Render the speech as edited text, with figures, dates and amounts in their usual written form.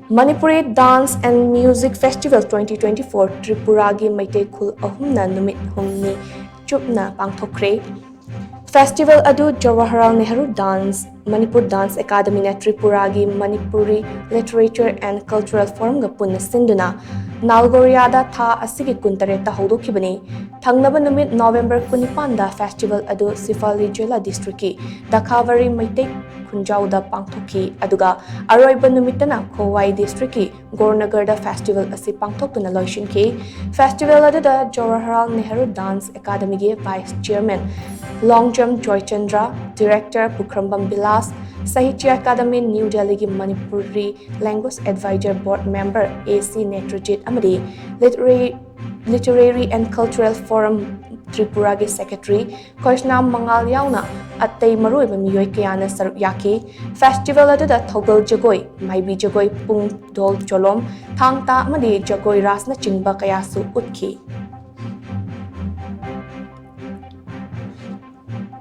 Manipuri Dance and Music Festival 2024 Tripura gi Meitei Khul ahum numit humni chupna Pangthokhre. Festival adu Jawaharlal Nehru Dance Manipur Dance Academy na Tripura gi Manipuri Literature and Cultural Forum ga punna sinduna Nalgoria da tha asigi kuntare ta haudokhibani thangnaba numit November 19 da festival adu Sifali Jela district ki Dakhavari Meitei Khunjau da Pangthokhi aduga aroiba numitana Khowai district ki Gornagar da festival asi pangthokna loishin ki festival adu da Jawaharlal Nehru Dance Academy ge vice chairman Longjam Joychandra, Director Pukrambam Bilas, Sahitya Academy New Delhi ki Manipuri Language Advisor Board Member AC Netrajit Amadi, Literary and Cultural Forum Tripura ki Secretary Koishnam Mangal Yauna at Tay Marui Bamiyoy Kayana Sarup Yaki, Festival adu da Thogal Jagoi, Maibi Jagoi Pung Dol Cholom, Thangta Amadi Jagoi Rasna Chingba Kayasu Utki.